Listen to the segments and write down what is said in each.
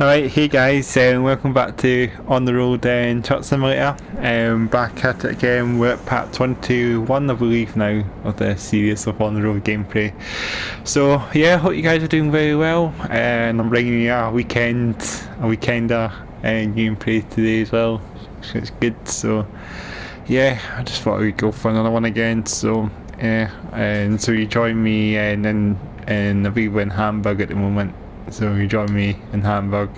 Alright, hey guys, welcome back to On the Road and Truck Simulator. Back at it again, we're at part 21 I believe now of the series of On the Road gameplay. So yeah, hope you guys are doing very well, and I'm bringing you a weekender gameplay today as well, so it's good. So yeah, I just thought we'd go for another one again, so yeah, and so you join me and I believe we're in Hamburg at the moment. So you join me in Hamburg.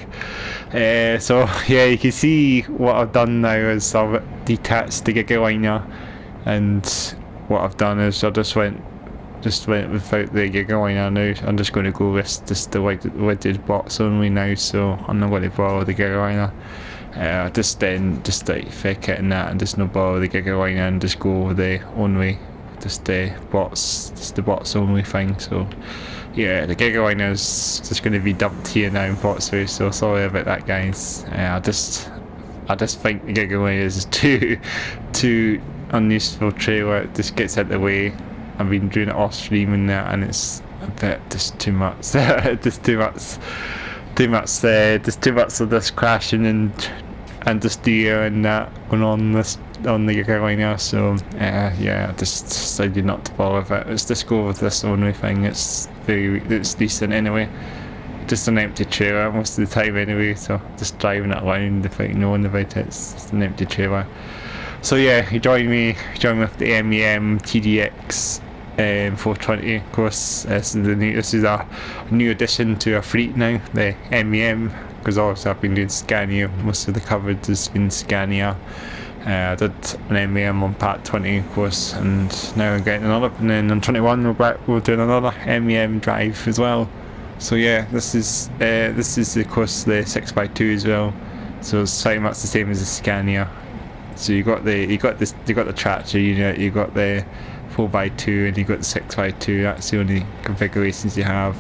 So yeah, you can see what I've done now is I've detached the Gigaliner, and what I've done is I just went without the Gigaliner now. I'm just going to go with just the weighted box only now, so I'm not going to borrow the Gigaliner. Just like fake it and that, and just not borrow the Gigaliner and just go with the only just the box only thing. So yeah, the Gigaliner is just going to be dumped here now in Portsmouth, so sorry about that guys. I just think the Gigaliner is too unuseful trailer. It just gets out of the way. I've been doing it off stream and that, and it's a bit just too much. just too much of this crashing and just the air and that going on the Gigaliner. So yeah, I just decided not to bother with it. Let's just go with this only thing. It's decent anyway. Just an empty trailer most of the time anyway, so just driving it around without knowing about it. It's just an empty trailer. So yeah, you join me with the MEM TDX 420. Of course, this is a new addition to our fleet now, the MEM, because obviously I've been doing Scania. Most of the coverage has been Scania. I did an MEM on part 20 of course, and now I'm getting another, and then on 21 we're doing another MEM drive as well. So yeah, this is of course the 6x2 as well, so it's pretty much the same as the Scania. So you got the tractor unit, you got the 4x2, and you got the 6x2. That's the only configurations you have.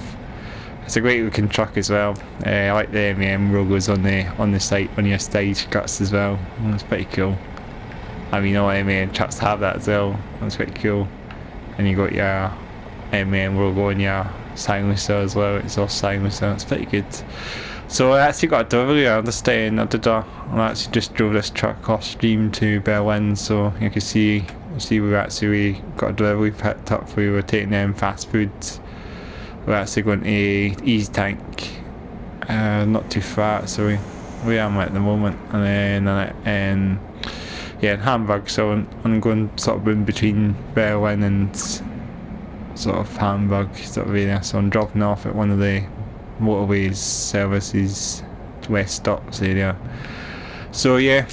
It's a great looking truck as well. I like the MEM logos on the site, on your stage cuts as well. It's pretty cool. I mean, all MEM trucks have that as well. That's pretty cool. And you got your MEM logo on your silencer as well. It's all silencer. It's pretty good. So I actually got a delivery. I actually just drove this truck off stream to Berlin. So you can see we actually got a delivery picked up. We were taking them fast food. We're actually going to Easy Tank, not too far, so we am at the moment, and then yeah, in Hamburg. So I'm going sort of in between Berlin and sort of Hamburg sort of area. So I'm dropping off at one of the motorways services west stops area. So yeah,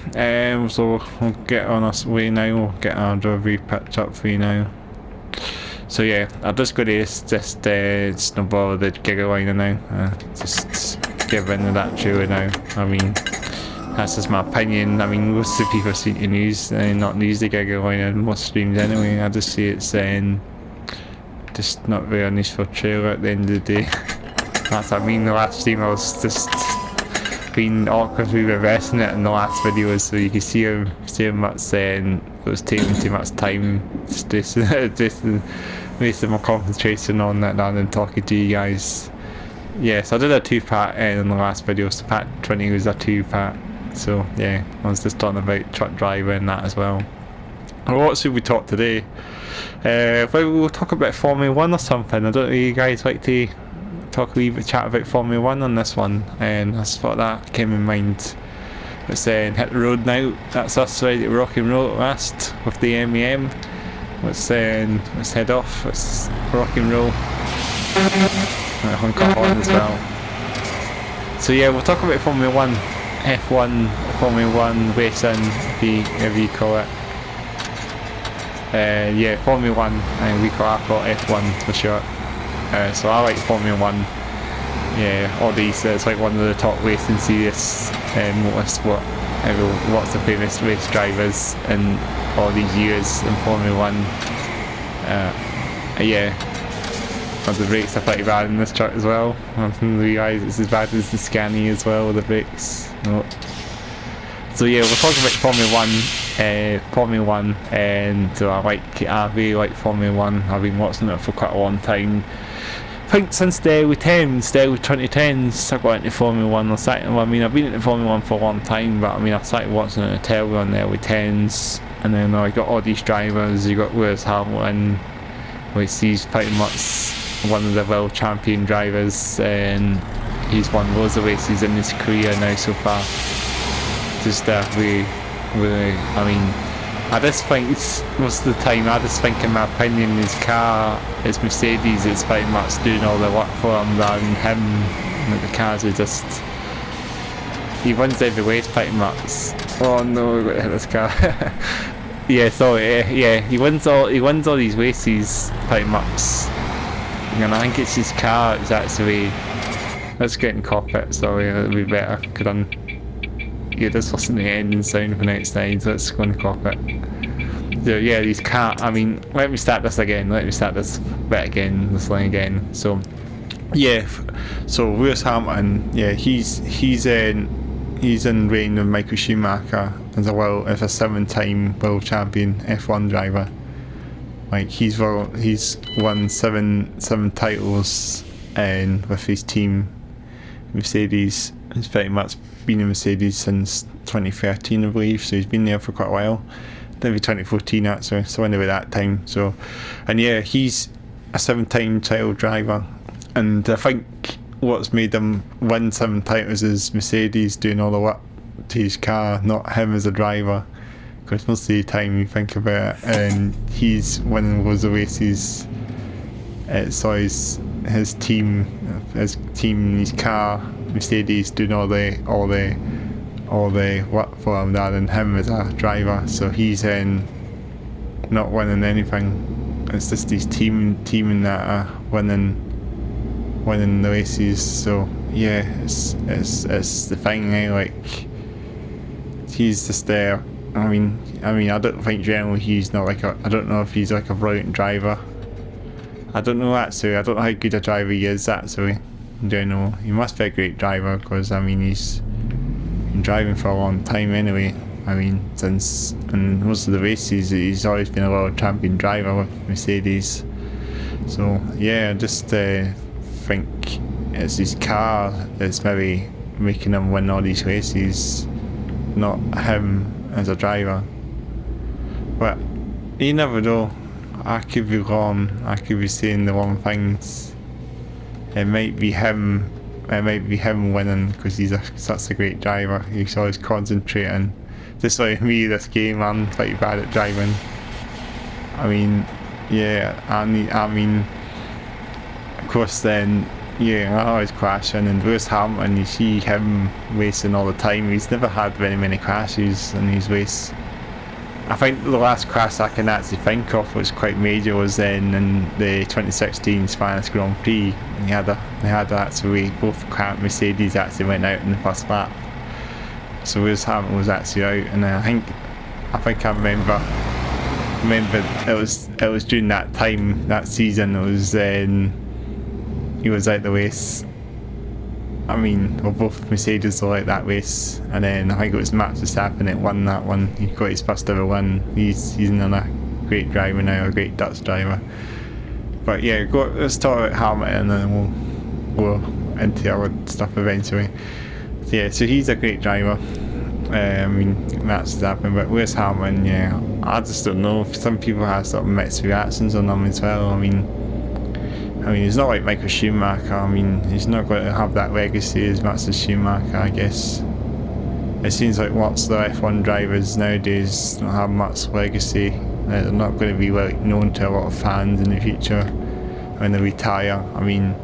so we'll get on our way now. We'll get our delivery picked up for you now. So yeah, I'm just going to snowball the Gigaliner now. Just give in to that trailer now. I mean, that's just my opinion. I mean, most of the people seem to not use the Gigaliner in most streams anyway. I just see it's just not very useful trailer at the end of the day. That's what I mean. The last stream I was just being awkward. We were resting it in the last video, so you can see how much it was taking too much time. Just wasting my concentration on that rather than talking to you guys. Yes, I did a 2-part in the last video, so part 20 was a 2-part. So yeah, I was just talking about truck driver and that as well. What should we talk today? Well, we'll talk about Formula 1 or something. I don't know if you guys like to talk a wee bit, chat about Formula 1 on this one, and I just thought that came in mind. Let's hit the road now. That's us ready to rock and roll at last with the MEM. Let's head off. Let's rock and roll. Honk our horn as well. So yeah, we'll talk about Formula 1, F1, Formula 1 racing, whatever you call it. Yeah, Formula 1, and I call F1 for short. So I like Formula 1. Yeah, all these, it's like one of the top racing series, Motorsport. Lots of famous race drivers in all these years in Formula 1. Yeah, but the brakes are pretty bad in this truck as well. I didn't realise it's as bad as the Scania as well with the brakes. No. So yeah, we'll talk about Formula 1, and I really like Formula 1. I've been watching it for quite a long time. think since the early 10s, the early 2010s, I got into Formula 1. I mean, I've been into Formula 1 for a long time, but I mean, I started watching it on the telly on the early 10s, and then I got all these drivers. You got Lewis Hamilton, which he's pretty much one of the world champion drivers, and he's won loads of races in his career now so far. Just really, I mean, I just think most of the time, I just think in my opinion, his car, his Mercedes, is pretty much doing all the work for him rather than him. Like the cars are just, he wins every race pretty much. Oh no, we're gonna hit this car. Yeah, sorry, yeah, he wins all these races pretty much. And I think it's his car, it's actually, let's get in cockpit, sorry, it'll be better, because yeah, just listen to the engine sound from outside, so let's go in the cockpit. So yeah, these cars, I mean, let me start this bit again, this line again. So yeah, so Lewis Hamilton, yeah, he's in reign of Michael Schumacher as a 7-time world champion F1 driver. Like he's won seven titles, and with his team Mercedes. He's pretty much been in Mercedes since 2013, I believe, so he's been there for quite a while. Maybe 2014 actually, so anyway that time. So, and yeah, he's a 7-time title driver, and I think what's made him win 7 titles is Mercedes doing all the work to his car, not him as a driver. Because most of the time you think about it, and he's winning loads of races. So his team, his car, Mercedes doing all the work for him rather than him as a driver. So he's not winning anything. It's just his teaming that are winning the races. So yeah, it's the thing. Like he's just there. I mean, I don't think generally he's not like I don't know if he's like a brilliant driver. I don't know actually. I don't know how good a driver he is actually. I don't know. He must be a great driver because I mean he's been driving for a long time anyway. I mean since in most of the races he's always been a world champion driver with Mercedes. So yeah, I just think it's his car that's maybe making him win all these races, not him as a driver. But you never know. I could be wrong. I could be saying the wrong things. It might be him winning because he's such a great driver. He's always concentrating. Just like me, this game, I'm pretty bad at driving. I mean, yeah, I mean, of course then, yeah, I always crashing, and Lewis Hamilton, you see him racing all the time. He's never had very many crashes in his race. I think the last crash I can actually think of was quite major was then in the 2016 Spanish Grand Prix. They had actually both Mercedes actually went out in the first lap. So Lewis Hamilton was actually out, and I think I remember it was during that time, that season, it was he was out the race. I mean, well, both Mercedes were like that race, and then I think it was Max Verstappen that won that one. He got his first ever win. He's another great driver now, a great Dutch driver. But yeah, let's talk about Hamilton, and then we'll go into our stuff eventually. So yeah, so he's a great driver. I mean, Max Verstappen, but Lewis Hamilton, yeah, I just don't know. Some people have sort of mixed reactions on him as well. I mean, he's not like Michael Schumacher. I mean, he's not going to have that legacy as much as Schumacher, I guess. It seems like lots of the F1 drivers nowadays don't have much legacy. They're not going to be like known to a lot of fans in the future when they retire. I mean,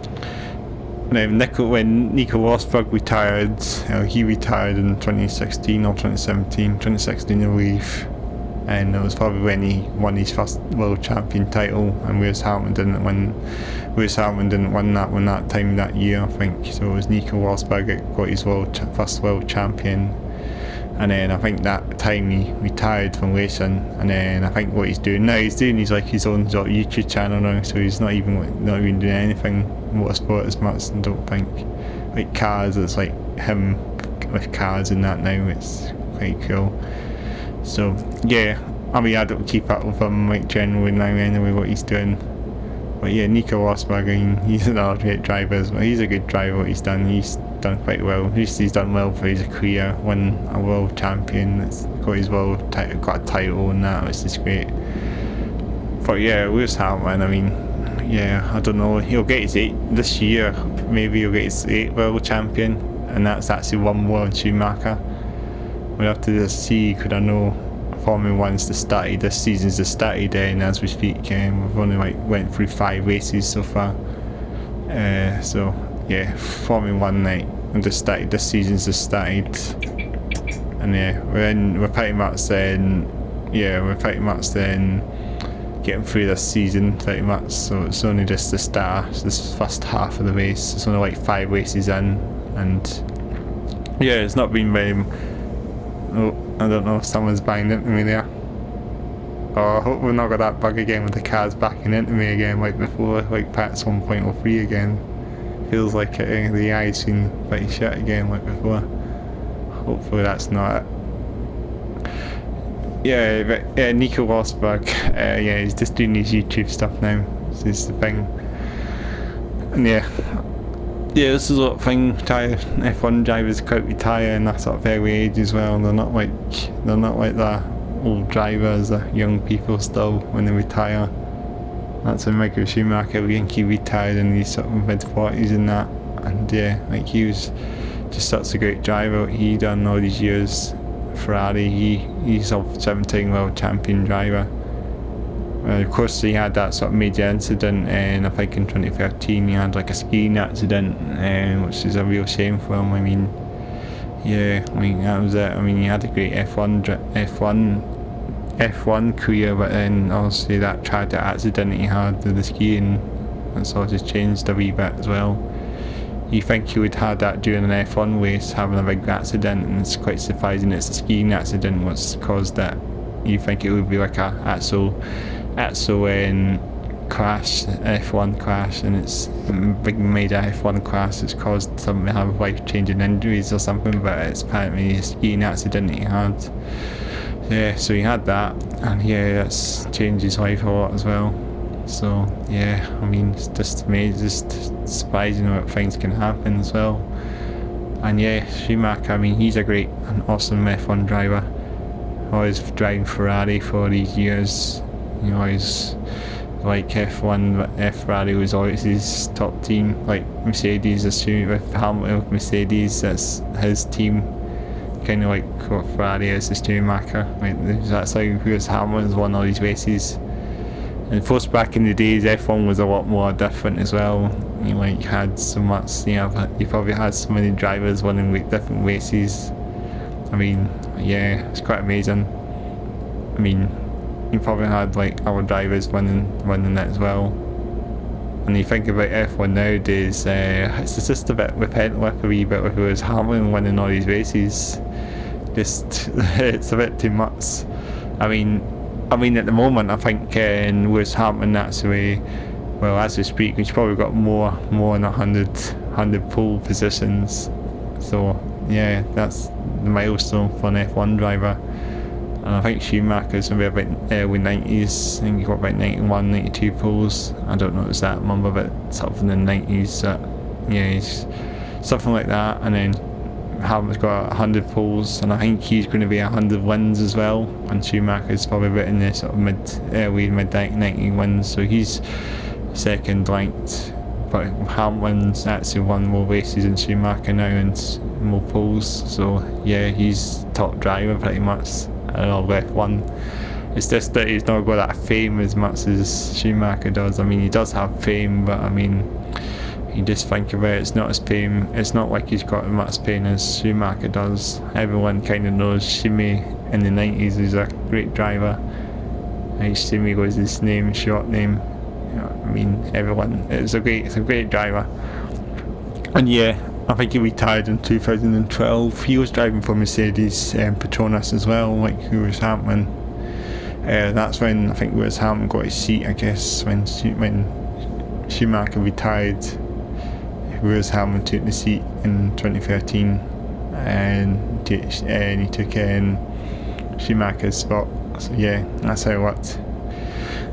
when Nico Rosberg retired, he retired in 2016 or 2017, 2016 I believe. And it was probably when he won his first world champion title, and Lewis Hamilton didn't win that one that time that year, I think. So it was Nico Rosberg that got his first world champion, and then I think that time he retired from racing. And then I think what he's doing now, he's like his own sort of YouTube channel now, so he's not even doing anything motorsport as much. I don't think, like cars, it's like him with cars and that now. It's quite cool. So yeah, I mean, I don't keep up with him like generally now anyway, what he's doing. But yeah, Nico Rosberg, I mean, he's another great driver as well. He's a good driver. What he's done quite well. He's done well for his career. Won a world champion. Got his world title, got a title and that, which is great. But yeah, Lewis Hamilton, I mean, yeah, I don't know. He'll get his 8th this year. Maybe he'll get his 8th world champion, and that's actually one more than Schumacher. We'll have to just see, because I know Formula 1's just started, this season's just started, and as we speak, we've only went through 5 races so far. So yeah, Formula 1 just started, this season's just started, and yeah, we're pretty much then, getting through this season pretty much. So it's only just the start, this first half of the race. It's only like 5 races in, and yeah, it's not been very. Oh, I don't know if someone's banging into me there. Oh, I hope we've not got that bug again with the cars backing into me again like before, like PATS 1.03 again. Feels like it, the AI's been pretty shit again like before. Hopefully that's not it. Yeah, but Nico Rosberg, yeah, he's just doing his YouTube stuff now. This is the thing. And yeah, this is a sort of thing. F1 drivers quite retire in that sort of early age as well. They're not like the old drivers, the young people still when they retire. That's when Michael Schumacher, I think he retired in his sort of mid-40s and that. And yeah, like he was just such a great driver. He done all these years. Ferrari, he's a 17 world champion driver. Of course, he had that sort of major incident, and I think in 2013 he had like a skiing accident, which is a real shame for him. I mean, yeah, I mean that was it. I mean, he had a great F1 career, but then obviously that tragic accident he had with the skiing, that's all just changed a wee bit as well. You think he would have that during an F1 race, having a big accident, and it's quite surprising it's a skiing accident what's caused that. You think it would be like a actual crash, F1 crash, and it's a big major F1 crash that's caused something to have life-changing injuries or something, but it's apparently a skiing accident he had. Yeah, so he had that, and yeah, that's changed his life a lot as well. So yeah, I mean, it's just amazing, just surprising what things can happen as well. And yeah, Schumacher, I mean, he's a great and awesome F1 driver. Always driving Ferrari for these years. You know, he's like F1, but Ferrari was always his top team. Like Mercedes, assuming with Hamilton with Mercedes, that's his team. Kind of like what Ferrari is to Schumacher. Like, that's how Hamilton's won all these races. And of course, back in the days, F1 was a lot more different as well. You know, like you had so much, you probably had so many drivers winning different races. I mean, yeah, it's quite amazing. I mean, you probably had like our drivers winning that as well. And you think about F1 nowadays, it's just a bit repetitive, a wee bit with who is Hamilton winning all these races. Just it's a bit too much. I mean, at the moment, I think Lewis Hamilton, that's the way. Well, as we speak, he's probably got more than 100 pole positions. So yeah, that's the milestone for an F1 driver. And I think Schumacher's going to be about early 90s. I think he got about 91, 92 poles. I don't know the exact number, but something in the 90s. Yeah, he's something like that. And then Hamilton's got 100 poles, and I think he's going to be 100 wins as well. And Schumacher's probably about in the sort of early mid 90 wins, so he's second ranked. But Hamilton's actually won more races than Schumacher now and more poles. So yeah, he's top driver pretty much. F1. It's just that he's not got that fame as much as Schumacher does. I mean, he does have fame, but I mean, you just think about it, it's not as fame. It's not like he's got as much fame as Schumacher does. Everyone kind of knows Shimmy in the 90s is a great driver. Shimmy was his name, short name. You know, I mean, everyone. It's a great driver. And yeah, I think he retired in 2012. He was driving for Mercedes Petronas as well, like Lewis Hamilton. That's when I think Lewis Hamilton got his seat, I guess, when Schumacher retired. Lewis Hamilton took the seat in 2013, and he took Schumacher's spot. So yeah, that's how it worked.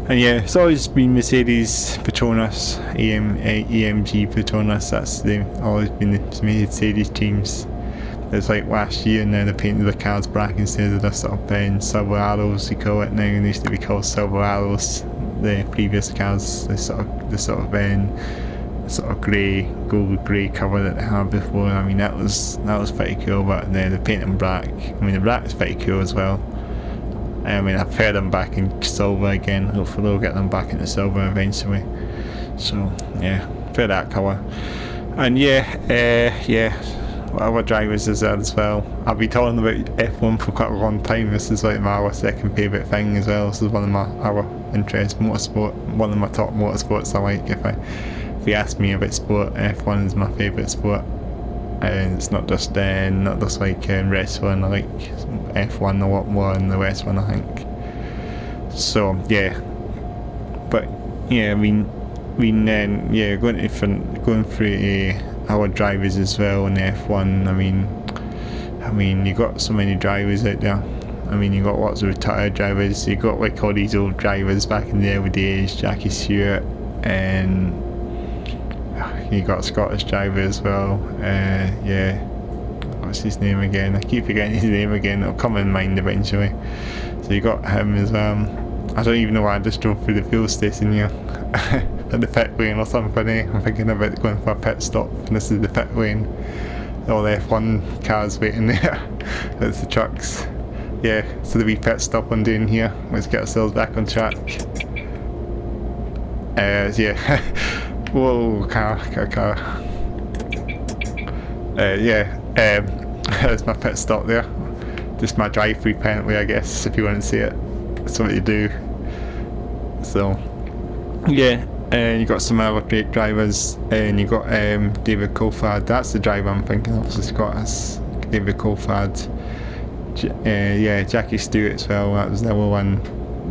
And yeah, it's always been Mercedes Petronas, AMG Petronas. Always been the Mercedes teams. It's like last year now they painted the cars black instead of the sort of silver arrows they call it now. They used to be called silver arrows. The previous cars, the sort of grey, gold grey cover that they had before. I mean that was pretty cool. But then they paint them black. I mean the black is pretty cool as well. I mean I prefer them back in silver again. Hopefully they'll get them back into silver eventually. So yeah, prefer that colour. And yeah. Other drivers is there as well. I've been talking about F1 for quite a long time. This is like my second favourite thing as well. This is one of my other interests, motorsport. One of my top motorsports I like. If you ask me about sport, F1 is my favourite sport. And it's not just like wrestling. I like F1 a lot more than the rest one, I think. So yeah, but yeah, going through our drivers as well in F1. I mean you got so many drivers out there. I mean you got lots of retired drivers. You got like all these old drivers back in the early days, Jackie Stewart, and you got a Scottish driver as well. Yeah, what's his name again? I keep forgetting his name again. It'll come in mind eventually. So you got him as well. I don't even know why I just drove through the fuel station here. At the pit lane or something. I'm thinking about going for a pit stop, and this is the pit lane. All the F1 cars waiting there. It's the trucks. Yeah, so the wee pit stop I'm doing here. Let's get ourselves back on track. Yeah. Whoa, car. Yeah, there's my pit stop there. Just my drive-through penalty, I guess, if you want to see it. That's what you do. So, yeah. And you got some other great drivers, and you got David Coulthard. That's the driver I'm thinking of, the Scottish David Coulthard. Yeah, Jackie Stewart as well. That was the other one.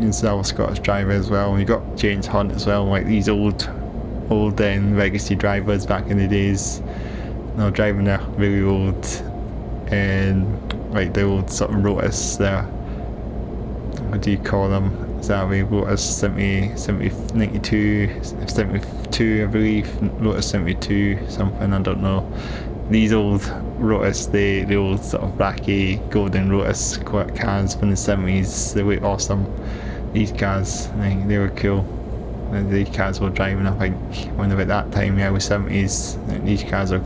He's the other Scottish driver as well. And you got James Hunt as well. Like these old legacy drivers back in the days. They're driving their really old, and like the old sort of Lotus there. What do you call them? Exactly, Lotus 92, I believe, Lotus 72, something, I don't know. These old Lotus, the old sort of blacky golden Lotus cars from the 70s, they were awesome. These cars, I think they were cool. These cars were driving, I think, when about that time, yeah, with 70s. These cars are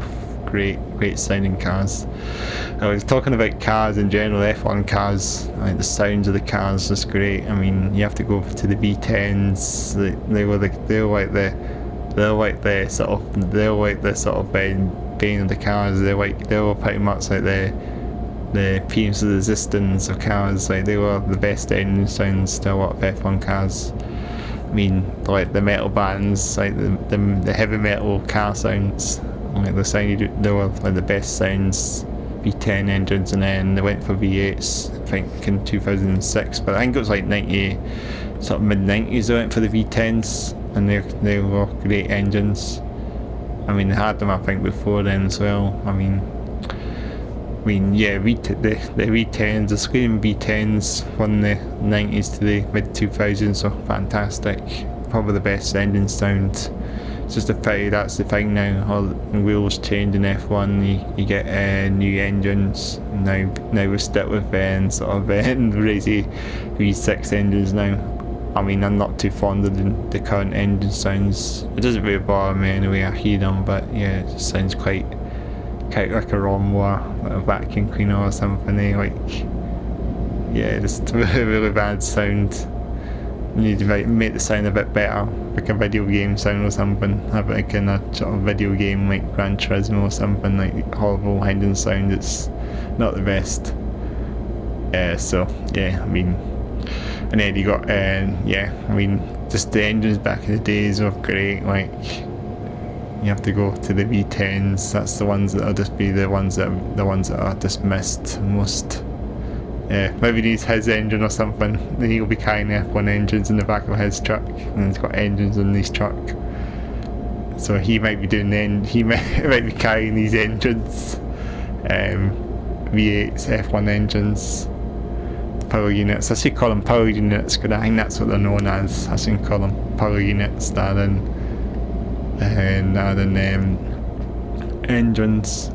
great sounding cars. I was talking about cars in general, F1 cars. Like the sounds of the cars is great. I mean, you have to go to the V10s. They're like the sort of bane of the cars. They were pretty much like the piece of resistance of cars. Like they were the best engine sounds to a lot of F1 cars. I mean, like the metal bands, like the heavy metal car sounds. Like the sound they were like the best sounds, V10 engines, and then they went for V8s I think in 2006, but I think it was like mid 90s they went for the V10s, and they were great engines. I mean they had them I think before then as well. I mean yeah, the V10s, the screaming V10s from the 90s to the mid 2000s are fantastic, probably the best engine sound. It's just a pity that's the thing now. All the wheels change in F1. You get new engines. Now we're stuck with sort of crazy V6 engines now. I mean, I'm not too fond of the current engine sounds. It doesn't really bother me anyway. I hear them, but yeah, it just sounds quite like a lawnmower, like a vacuum cleaner or something. Like, yeah, just really bad sound. You need to make the sound a bit better, like a video game sound or something. Have like in a sort of video game like Gran Turismo or something, like horrible engine sound. It's not the best. So yeah, I mean, and then you got yeah, I mean, just the engines back in the days were great. Like you have to go to the V10s. That's the ones that'll just be the ones that are dismissed most. Yeah, maybe he needs his engine or something. Then he'll be carrying F1 engines in the back of his truck, and he's got engines in his truck. So he might be doing he might be carrying these engines, V8s, F1 engines. power units. I say call them power units because I think that's what they're known as. I shouldn't call them power units rather than engines.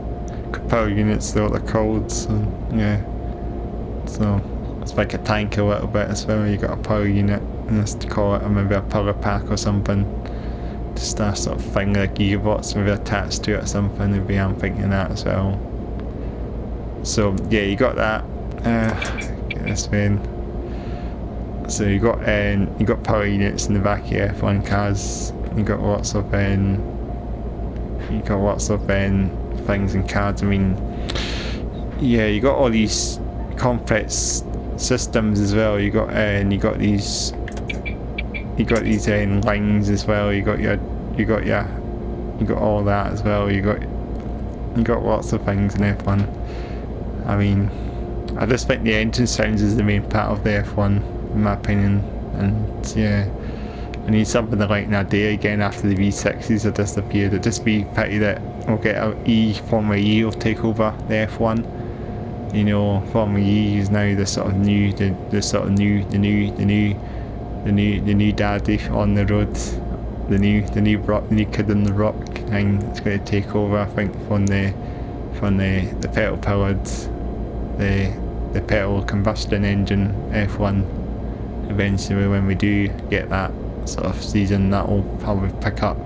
Power units, they're what they're called. So yeah, so it's like a tank a little bit as well. You got a power unit, and let's call it maybe a power pack or something. Just that sort of thing, like gearbox maybe attached to it or something. Maybe I'm thinking that as well. So yeah, you got that. Get this in. So you got power units in the back of your F1 cars. You got lots of things and cards. I mean, yeah, you got all these complex systems as well. You got these lines as well. You got all that as well. You got lots of things in F1. I mean, I just think the engine sounds is the main part of the F1, in my opinion. And yeah, I need something like Nadia again after the V6s have disappeared. It'd just be pity that we'll get Formula E will take over the F1. You know, Formula E is now the new daddy on the road, the new kid on the rock, and it's going to take over. I think from the petrol powered, the petrol combustion engine F1. Eventually, when we do get that sort of season, that will probably pick up.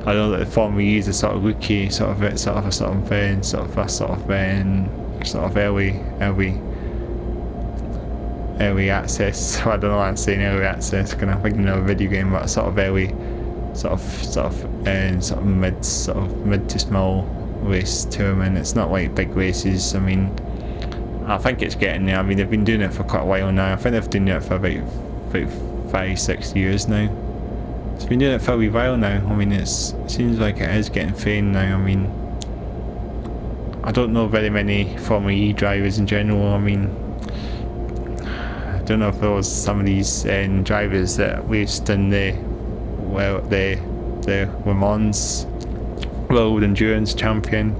I know that the Formula E is a sort of rookie, sort of early access. I don't know why I'm saying early access, because I'm thinking of a video game, but sort of early, mid to small race tournament. It's not like big races. I mean, I think it's getting there. I mean, they've been doing it for quite a while now. I think they've been doing it for about 5-6 years now. It's been doing it for a wee while now. I mean, it seems like it is getting fame now. I mean, I don't know very many Formula E drivers in general. I mean, I don't know if there was some of these drivers that raced in the Le Mans World Endurance Champion,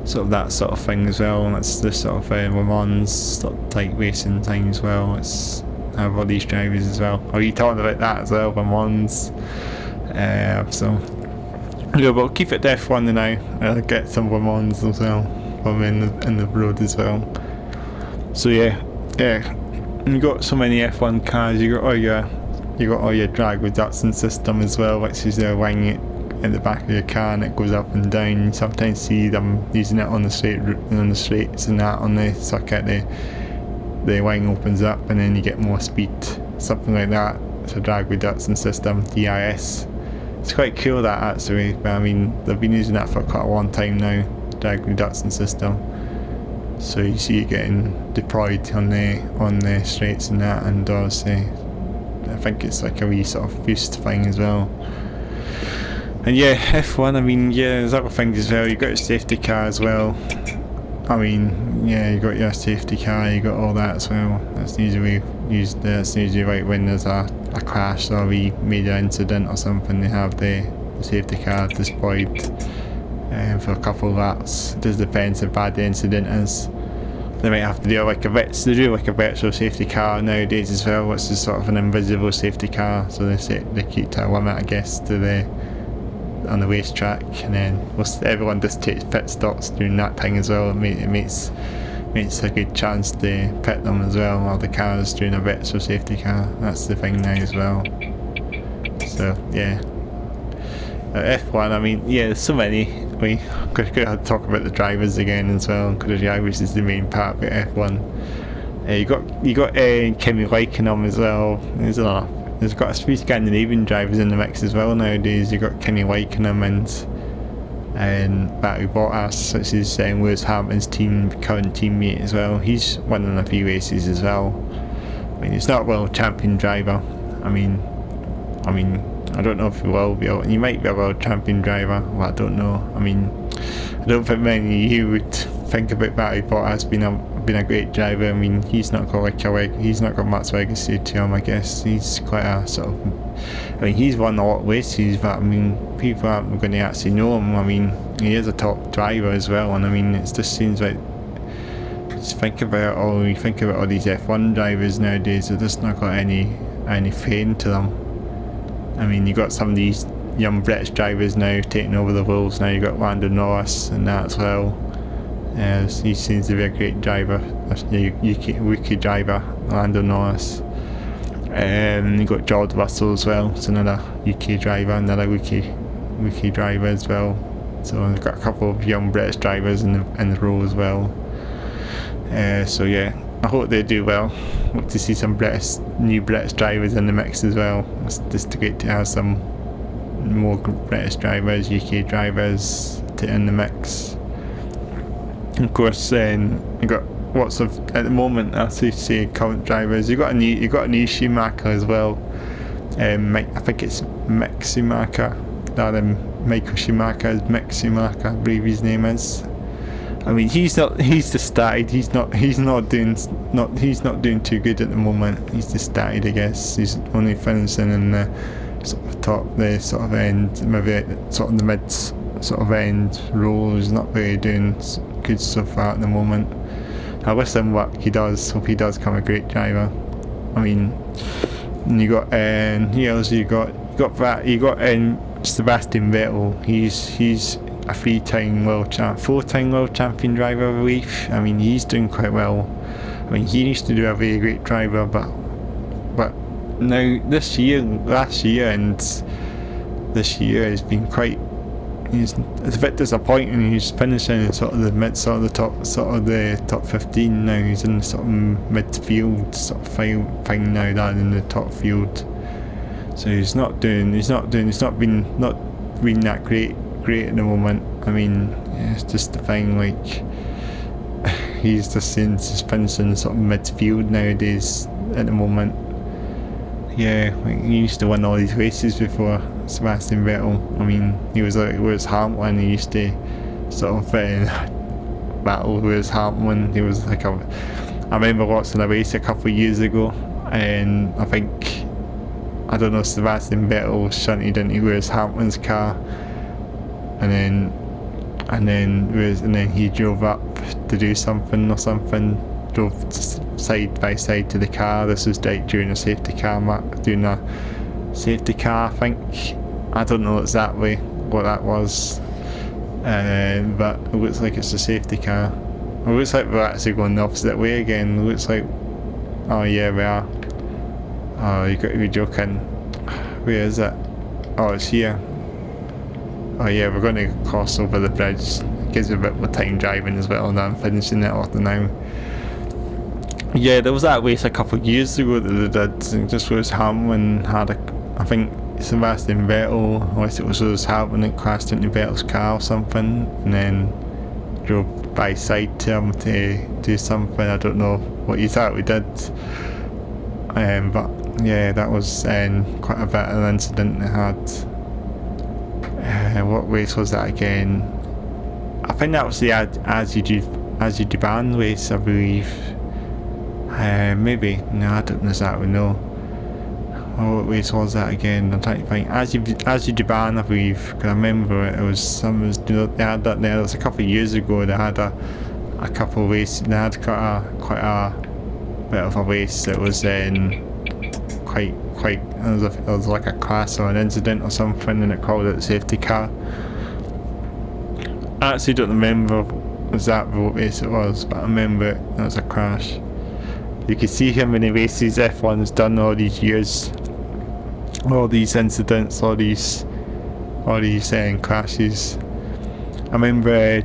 sort of that sort of thing as well. And that's the sort of Le Mans sort of type racing thing as well. It's have all these drivers as well. Are you talking about that as well, Le Mans? So yeah, but we'll keep it to F1 now. I'll get some Le Mans as well from in the road as well. So yeah, you got so many F1 cars. You got all your drag reduction system as well, which is their wing in the back of your car, and it goes up and down. You sometimes see them using it on the straights and that on the circuit. The wing opens up and then you get more speed, something like that. It's a drag reduction system, DRS. It's quite cool that actually, but I mean, they've been using that for quite a long time now, drag reduction system. So you see it getting deployed on the straights and that, and obviously I think it's like a wee sort of boost thing as well. And yeah, F1, I mean, yeah, there's other things as well. You got your safety car as well. I mean, yeah, you got your safety car, you got all that as well. That's usually used. That's usually right when there's a crash or a major incident or something. They have the safety car deployed for a couple of laps. It does depend how bad the incident is. They might have to do like a virtual safety car nowadays as well, which is sort of an invisible safety car. So they keep to a limit, I guess, to on the racetrack, and then everyone just takes pit stops during that time as well. It makes a good chance to pit them as well, or the cars during a virtual safety car. That's the thing now as well. So yeah, F1. I mean, yeah, there's so many. We could talk about the drivers again as well, because the drivers is the main part of F1. You got Kimi Räikkönen as well. There's got a few Scandinavian drivers in the mix as well nowadays. You got Kimi Räikkönen and Valtteri Bottas, which is Lewis Hamilton's current teammate as well. He's won a few races as well. I mean, he's not a world champion driver. I mean, I don't know if he will be. He might be a world champion driver. Well, I don't know. I mean, I don't think many of you would think about Valtteri Bottas being a great driver. I mean, he's not got much legacy to him. I guess he's quite a sort of. I mean, he's won a lot of races, but I mean, people aren't going to actually know him. I mean, he is a top driver as well, and I mean, it just seems like just think about all you think about all these F1 drivers nowadays. They've just not got any fame to them. I mean, you got some of these young British drivers now taking over the worlds. Now you got Lando Norris and that as well. He seems to be a great driver. The UK driver, Lando Norris. You got George Russell as well. It's another UK driver, another UK driver as well. So we've got a couple of young British drivers in the row as well. So yeah, I hope they do well. Hope to see some new British drivers in the mix as well. It's just great to have some more British drivers, UK drivers in the mix. And of course, you got lots of at the moment. As you say, current drivers. You got a new Schumacher as well. I think it's Mick Schumacher. Michael Schumacher is Mick Schumacher, I believe his name is. I mean, he's just started. He's not doing too good at the moment. He's just started, I guess. He's only finishing in the sort of top, the sort of end, maybe sort of the mid sort of end role. He's not really doing good so far at the moment. I wish him luck. He does. Hope he does become a great driver. I mean, and you got who else? You got Sebastian Vettel. He's a 4-time world champion driver, I believe. I mean, he's doing quite well. I mean, he used to do a very great driver, but now last year and this year has been it's a bit disappointing. He's finishing in sort of the top 15 now. He's in the sort of midfield sort of fine now than in the top field. So he's not been that great at the moment. I mean, it's just the thing, like he's just finishing sort of midfield nowadays at the moment. Yeah, like, he used to win all these races before, Sebastian Vettel. I mean, he was like Lewis Hamilton. He used to sort of battle Lewis Hamilton. He was like I remember watching a race a couple of years ago, and I don't know, Sebastian Vettel shunted into Lewis Hamilton's car, and then he drove up to do something, drove side by side to the car. This was like during a safety car, I think. I don't know exactly what that was, but it looks like it's a safety car. It looks like we're actually going the opposite way again. It looks like, oh yeah, we are. Oh, you got to be joking. Where is it? Oh, it's here. Oh yeah, we're going to cross over the bridge. It gives me a bit more time driving as well, and I'm finishing it off now. Yeah, there was that race a couple of years ago that they did. Just Lewis Hamilton had I think Sebastian Vettel, unless it was Lewis Hamilton that crashed into Vettel's car or something, and then drove by side to him to do something. I don't know what you thought we did. But yeah, that was quite a bit of an incident they had. What race was that again? I think that was the Azerbaijan race, I believe. Maybe. No, I don't exactly know. What race was that again? I'm trying to think. Azerbaijan, I believe. Because I remember it was they had that there. It was a couple of years ago. They had a couple of races. They had quite a bit of a race that was quite. It was like a crash or an incident or something, and it called it a safety car. I actually don't remember exactly what race it was, but I remember it was a crash. You can see how many races F1's done all these years, all these incidents, all these crashes. I remember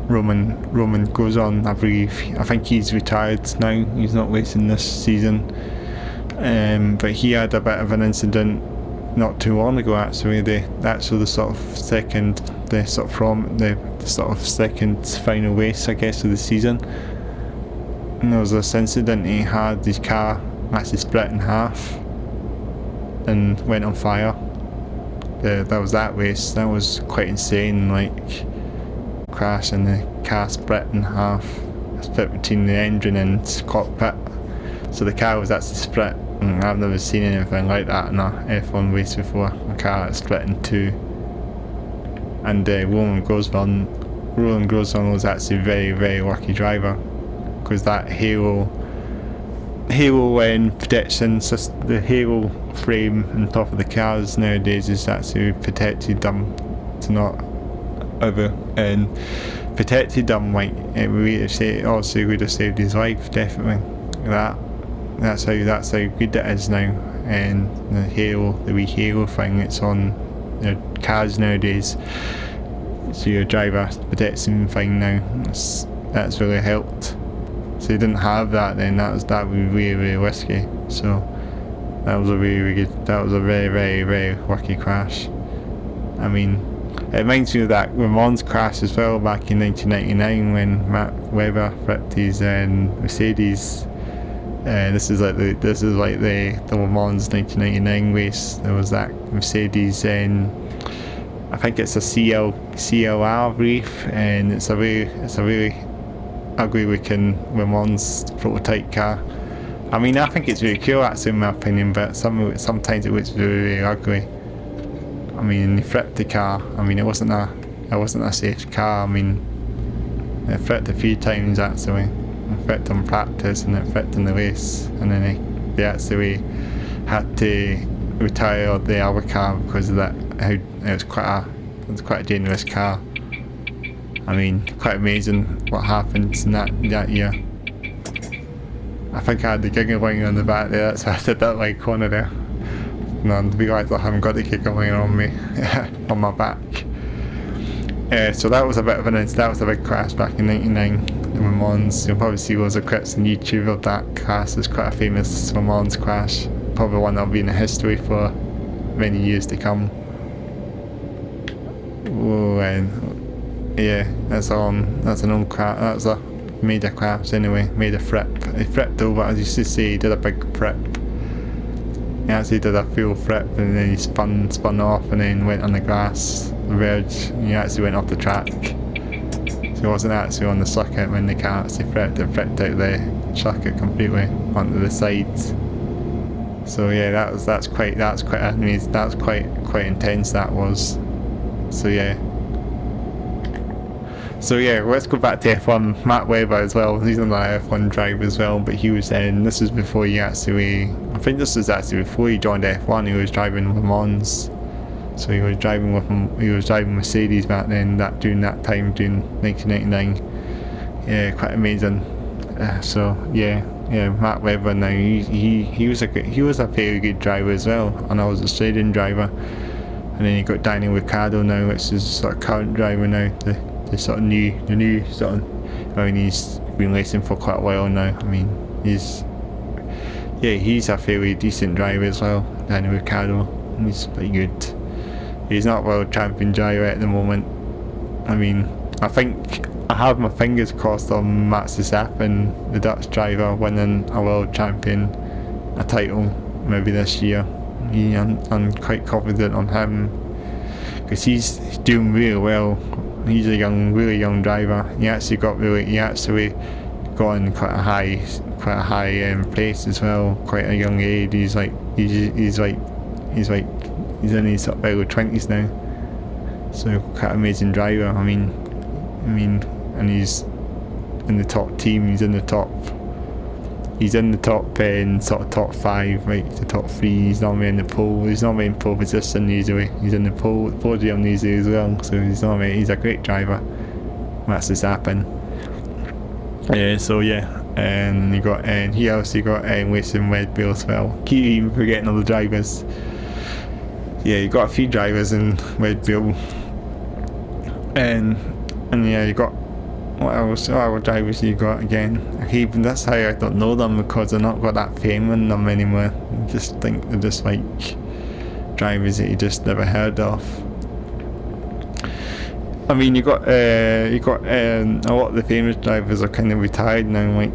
Roman goes on, I believe. I think he's retired now. He's not racing this season. But he had a bit of an incident not too long ago, actually. The second final race, I guess, of the season. And there was this incident. He had his car actually split in half and went on fire. That was that race. That was quite insane, like crash and the car split in half, split between the engine and cockpit. So the car was actually split, and I've never seen anything like that in a F1 race before. A car split in two, and Roman goes on Roland Grosjean was actually a very, very lucky driver, because that halo protection system, the halo frame on top of the cars nowadays is actually protected them to not ever, and protected them like it would also would have saved his life, definitely. That's how good it is now. And the wee halo thing that's on the cars nowadays, so your driver protection thing now, that's really helped. So you didn't have that then, that would be really, really risky. So that was a really good, that was a very, very, very lucky crash. I mean, it reminds me of that Le Mans crash as well back in 1999 when Matt Webber flipped his Mercedes. This is like the Le Mans 1999 race. There was that Mercedes, and I think it's a CLR reef, and it's a really ugly looking Le Mans prototype car. I mean, I think it's really cool actually in my opinion, but sometimes it looks really, really ugly. I mean, they flipped the car. I mean, it wasn't a safe car. I mean, it flipped a few times actually. It flipped on practice and it flipped in the race, and then they actually had to retire the other car because of that. It was quite a dangerous car. I mean, quite amazing what happened in that year. I think I had the Gigaliner on the back there, that's why I did that like corner there. No, to be honest, I haven't got the Gigaliner on me, on my back. So that was a big crash back in '99 in Le Mans. You'll probably see loads of clips on YouTube of that crash. It's quite a famous Le Mans crash. Probably one that'll be in history for many years to come. Oh, and yeah, that's an old crash. That was a major crash anyway, made a flip. He flipped over, as you should say, he did a big flip. He actually did a full flip and then he spun off and then went on the grass, the verge, and he actually went off the track. So he wasn't actually on the circuit when the car actually flipped. It flipped out the circuit completely onto the sides. So yeah, that's quite amazing. That was quite intense. That was. So yeah, let's go back to F1. Matt Webber as well, he's another F1 driver as well, but he was this was before he actually, I think this was actually before he joined F1, he was driving Le Mans. So he was driving Mercedes back then, during 1999. Yeah, quite amazing. So yeah, Matt Webber now, he was a very good driver as well, and I was a Australian driver. And then you got Daniel Ricciardo now, which is sort of current driver now, the sort of new sort of. I mean, he's been racing for quite a while now. I mean, he's a fairly decent driver as well, Daniel Ricciardo. He's pretty good. He's not world champion driver at the moment. I mean, I think I have my fingers crossed on Max Verstappen, the Dutch driver, winning a world champion, a title maybe this year. I'm quite confident on him because he's doing really well. He's a really young driver. He actually got in quite a high place as well. Quite a young age. He's in his sort of early 20s now. So quite an amazing driver. I mean, and he's in the top team. He's in the top sort of top 5, right, the top 3. He's normally in the pole. He's normally in pole position usually. He's in the podium usually as well. So he's a great driver. Max Verstappen. So yeah, and he also got racing Red Bull as well. Keep even forgetting all the drivers. Yeah, you got a few drivers in Red Bull. And yeah, you got. What other drivers you got again? That's how I don't know them, because they're not got that fame in them anymore. I just think they're just like drivers that you just never heard of. I mean, you got a lot of the famous drivers are kind of retired now, like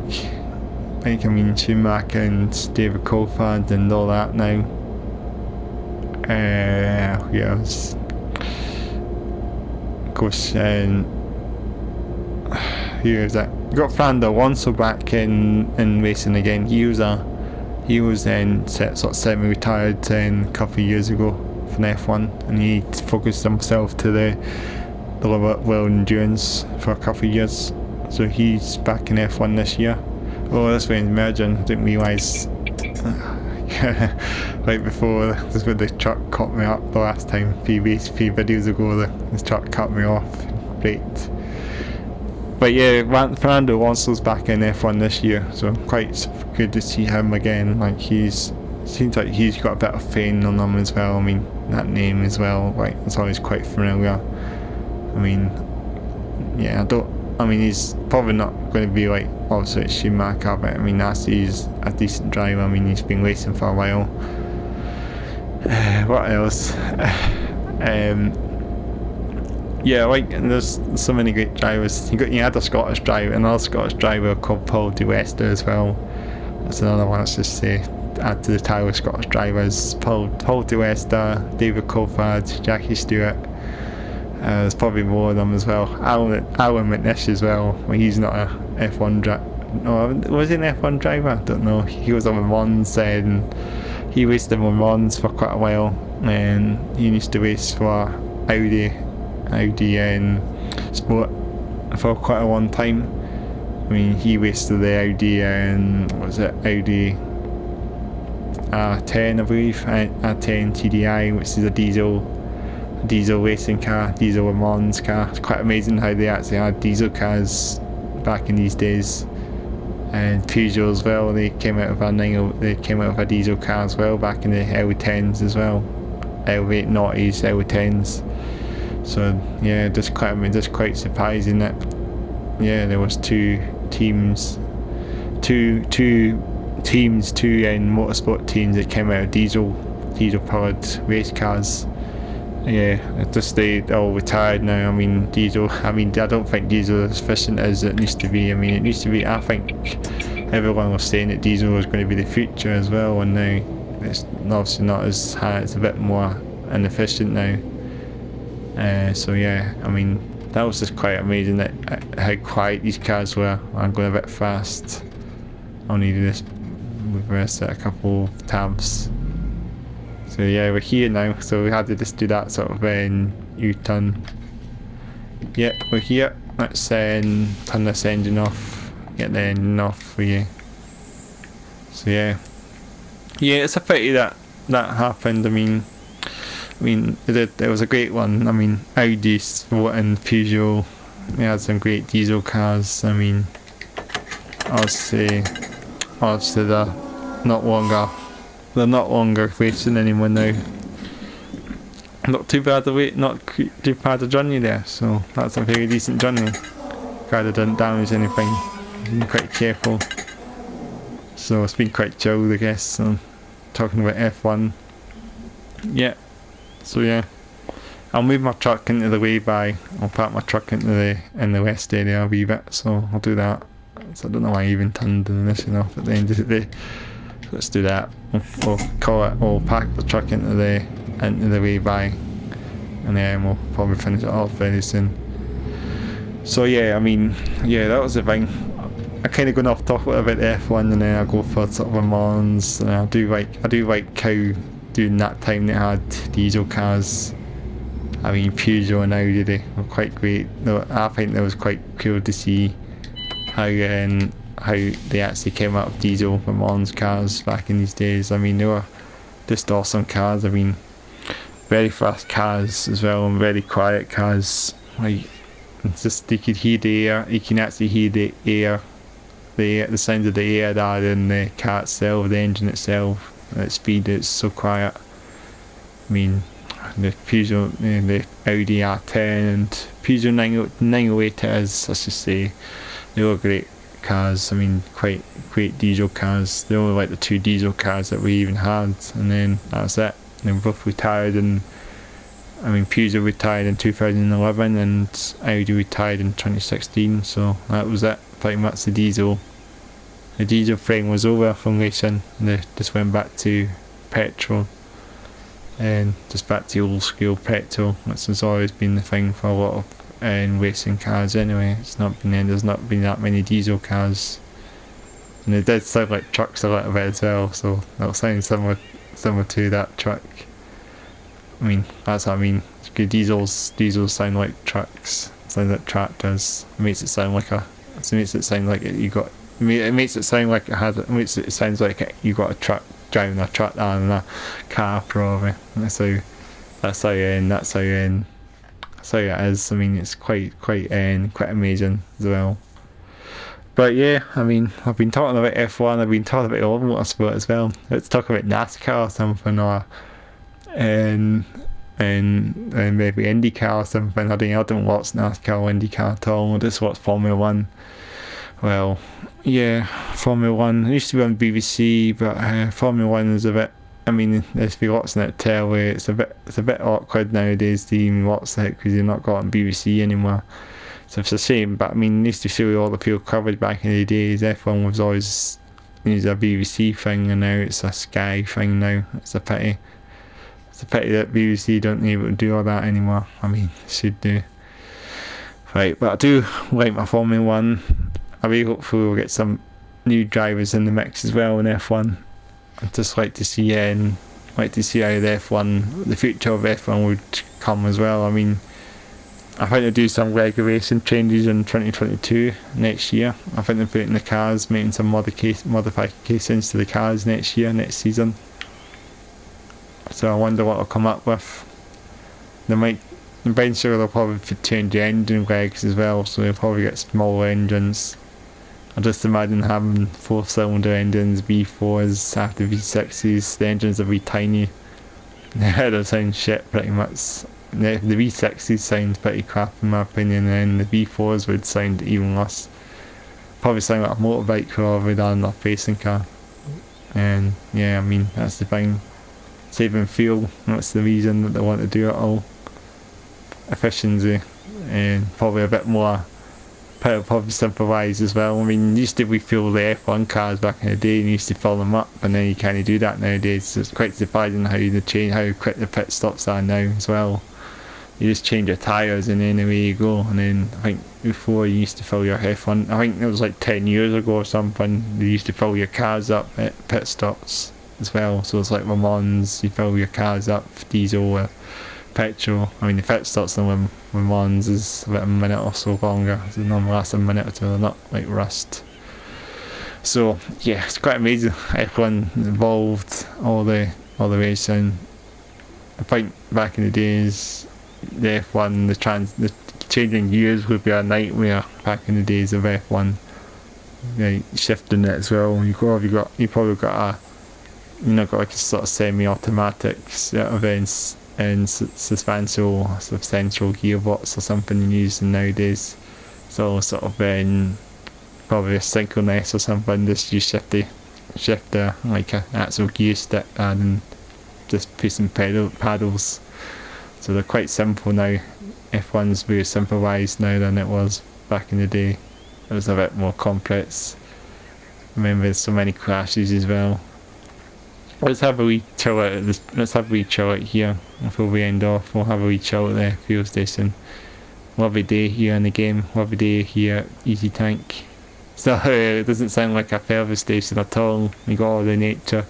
I mean Schumacher and David Coulthard and all that now. Of course. Here's that. You got Fernando Alonso back in racing again. He was then sort of semi-retired a couple of years ago from F1, and he focused himself to the World Endurance for a couple of years. So he's back in F1 this year. Oh, that's when he's merging. I didn't realise. Right before this, when the truck cut me up the last time, few videos ago, the truck cut me off. Great. But yeah, Fernando Alonso's back in F1 this year, so I'm quite good to see him again. Like seems like he's got a bit of fame on him as well. I mean, that name as well, like it's always quite familiar. I mean, yeah, I mean, he's probably not going to be like obviously Schumacher, but I mean, he's a decent driver. I mean, he's been racing for a while. What else? Yeah, like there's so many great drivers. You had a Scottish driver, another Scottish driver called Paul Di Wester as well. That's another one. Let's just say add to the title of Scottish drivers: Paul Di Wester, David Coulthard, Jackie Stewart. There's probably more of them as well. Alan McNish as well. Well, he's not a F1 driver. No, was he an F1 driver? I don't know. He was on Le Mans and he raced in Le Mans for quite a while. And he used to race for Audi and Sport for quite a long time. I mean, he raced the Audi and what was it, Audi R10, I believe, R10 TDI, which is a diesel racing car, diesel Le Mans car. It's quite amazing how they actually had diesel cars back in these days. And Peugeot as well, they came out of a diesel car as well back in the L10s as well, L8 noughties, L10s. So yeah, just quite surprising that there was two motorsport teams that came out of diesel powered race cars. Yeah, they all retired now. I mean, I don't think diesel is as efficient as it used to be. I mean, it used to be, I think everyone was saying that diesel was going to be the future as well, and now it's obviously not as high, it's a bit more inefficient now. So yeah, I mean, that was just quite amazing that how quiet these cars were. I'm going a bit fast. I'll need to just reverse it a couple of tabs. So yeah, we're here now, so we had to just do that sort of U-turn. Yep, we're here. Let's turn this engine off, get the engine off for you. So yeah, it's a pity that happened. I mean, it was a great one. I mean, Audi, Sport and Peugeot, they had some great diesel cars. I mean, obviously they're not longer racing anymore now. Not too bad a journey there, so that's a very decent journey. Glad I didn't damage anything. Been quite careful. So it's been quite chilled, I guess. So, talking about F1. Yeah. So yeah, I'll move my truck into the way I'll park my truck in the west area a wee bit, so I'll do that. So I don't know why I even turned the ignition off at the end of the day. So let's do that. We'll park the truck into the way by, and then we'll probably finish it off very soon. So yeah, I mean, yeah, that was the thing. I kind of going off topic about F1, and then I go for sort of Le Mans, and I do like how during that time they had diesel cars. I mean, Peugeot and Audi, they were quite great. I think it was quite cool to see how they actually came out of diesel Le Mans cars back in these days. I mean, they were just awesome cars. I mean, very fast cars as well, and very quiet cars. Like, it's just you could hear the air. You can actually hear the air, the sound of the air rather than the car itself, the engine itself. At speed, it's so quiet. I mean, the Peugeot, the Audi R10 and Peugeot 908 is, let's just say, they were great cars. I mean, quite great diesel cars. They were like the two diesel cars that we even had, and then that's it. They were both retired, and I mean, Peugeot retired in 2011 and Audi retired in 2016, so that was it. Pretty much the diesel thing was over from racing, and they just went back to petrol, and just back to old school petrol, which has always been the thing for a lot of racing cars anyway. There's not been that many diesel cars, and it did sound like trucks a little bit as well, so that'll sound similar to that truck. I mean, that's what I mean. Diesels sound like trucks, sound like tractors. It makes it sound like it makes it sound like you got. It makes it sound like it sounds like you got a truck driving a truck and a car probably. That's how it is. I mean, it's quite amazing as well. But yeah, I mean, I've been talking about F1, I've been talking about all motorsport as well. Let's talk about NASCAR or something, or and maybe IndyCar or something. I don't watch NASCAR or IndyCar at all. I just watch Formula One. Well, yeah, Formula One. It used to be on BBC, but Formula One is a bit. I mean, if you're watching it telly, it's a bit awkward nowadays to even watch it because you're not got on BBC anymore. So it's a shame. But I mean, it used to show all the people covered back in the days. F1 was always a BBC thing, and now it's a Sky thing. Now it's a pity. It's a pity that BBC don't able to do all that anymore. I mean, should do. Right, but I do like my Formula One. I really hopefully we'll get some new drivers in the mix as well in F1. I'd just like to see how the future of F1 would come as well. I mean, I think they'll do some regulation changes in 2022 next year. I think they're putting the cars, making some modifications to the cars next season. So I wonder what they'll come up with. Eventually they'll probably change the engine regs as well, so they'll probably get smaller engines. I just imagine having 4-cylinder engines, V4s after V6s. The engines will be tiny. They'll sound shit pretty much. The V6s sound pretty crap in my opinion, and then the V4s would sound even worse. Probably sound like a motorbike rather than a racing car. And yeah, I mean, that's the thing. Saving fuel, that's the reason that they want to do it all. Efficiency, and probably a bit more. Probably simplified as well. I mean, used to refuel the F1 cars back in the day and used to fill them up, and then you can't do that nowadays. So it's quite surprising how quick the pit stops are now as well. You just change your tyres and then away you go. And then I think before you used to fill your F1, I think it was like 10 years ago or something, you used to fill your cars up at pit stops as well. So it's like Le Mans, you fill your cars up, diesel or petrol. I mean, the pit stops in Le Mans is about a minute or so longer. So it normally lasts a minute or two, they're not like rust. So yeah, it's quite amazing. F1 evolved all the racing. I think back in the days, the F1, the changing gears would be a nightmare back in the days of F1. Shifting it as well. You probably got like a sort of semi-automatic sort of and substantial gearbox or something you're using nowadays. So sort of probably a synchronous or something. Just you shift like an actual gear stick and just pressing paddles. So they're quite simple now. F1's very simplified now than it was back in the day. It was a bit more complex. I remember there's so many crashes as well. Let's have a wee chill out here before we end off. We'll have a wee chill at the fuel station. Lovely day here in the game. Lovely day here at Easy Tank. So it doesn't sound like a service station at all. We got all the nature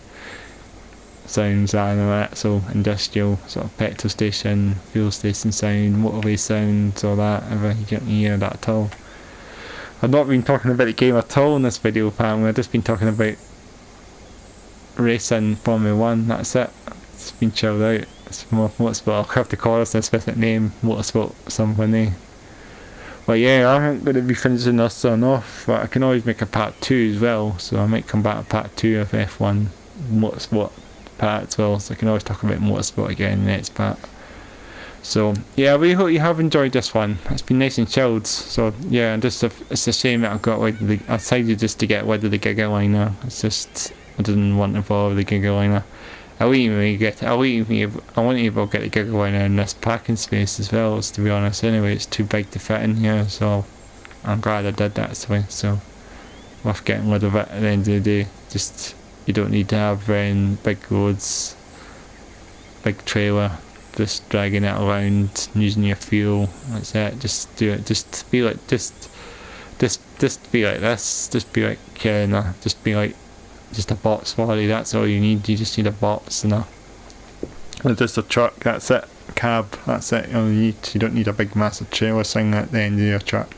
sounds and all that, so industrial sort of petrol station, fuel station sound, motorway sounds, all that. You can't hear that at all. I've not been talking about the game at all in this video apparently. I've just been talking about racing Formula 1, that's it. It's been chilled out. It's more Motorsport. I'll have to call this a specific name, Motorsport something. But yeah, I'm going to be finishing this one off, but I can always make a part 2 as well, so I might come back to part 2 of F1 Motorsport part as well, so I can always talk about Motorsport again in the next part. So yeah, I really hope you have enjoyed this one. It's been nice and chilled. So yeah, it's a shame that I decided just to get rid of the Gigaliner. It's just I didn't want to bother the Gigaliner. I won't even get the Gigaliner in this parking space as well, to be honest. Anyway, it's too big to fit in here, so I'm glad I did that way. So worth getting rid of it at the end of the day. Just you don't need to have big roads, big trailer, just dragging it around, using your fuel. That's it. Just do it. Just be like this. Just be like just a box body. That's all you need. You just need a box and just a truck. That's it. cab. That's it. You don't need a big massive trailer thing at the end of your truck.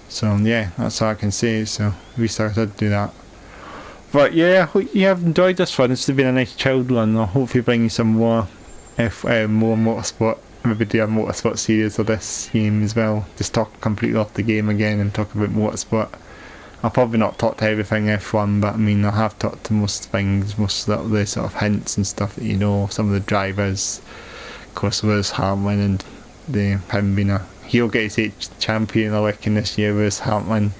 So yeah, that's all I can say. So we started to do that. But yeah, I hope you have enjoyed this one. This has been a nice chilled one. I'll hopefully bring you some more more motorsport. Maybe do a motorsport series of this game as well. Just talk completely off the game again and talk about motorsport. I'll probably not talk to everything F1, but I mean I have talked to most things, most of the sort of hints and stuff that you know, some of the drivers. Of course there's Hamlin and him being he'll get his 8th champion I reckon this year with Hamlin,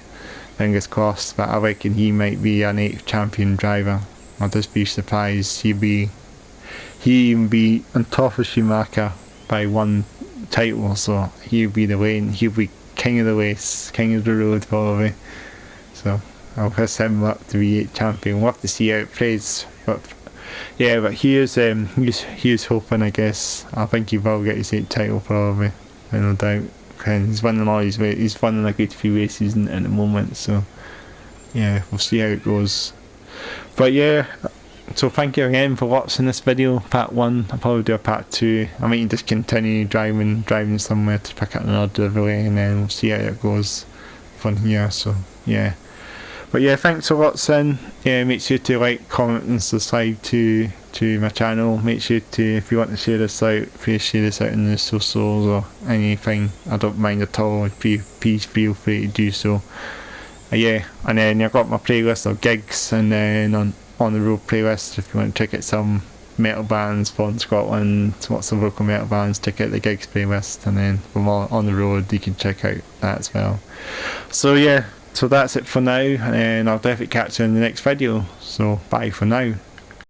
fingers crossed, but I reckon he might be an 8th champion driver. I'll just be surprised. He'll be on top of Schumacher by 1 title, so he'll be king of the race, king of the road probably. So I'll piss him up to be 8th champion. We'll have to see how it plays. But yeah, but he's hoping, I guess. I think he will get his 8th title probably, no doubt. And he's winning he's winning a good few races at the moment, so yeah, we'll see how it goes. But yeah, so thank you again for watching this video, part 1. I'll probably do a part 2. I might just continue driving somewhere to pick up another delivery, and then we'll see how it goes from here. So yeah, but yeah, thanks for watching. Yeah, make sure to like, comment and subscribe to my channel. Make sure to, if you want to share this out, please share this out in the socials or anything. I don't mind at all. Please feel free to do so. Yeah, and then I've got my playlist of gigs, and then on the road playlist if you want to check out some metal bands from Scotland, lots of local metal bands, check out the gigs playlist, and then from on the road you can check out that as well. So yeah, so that's it for now, and I'll definitely catch you in the next video. So bye for now.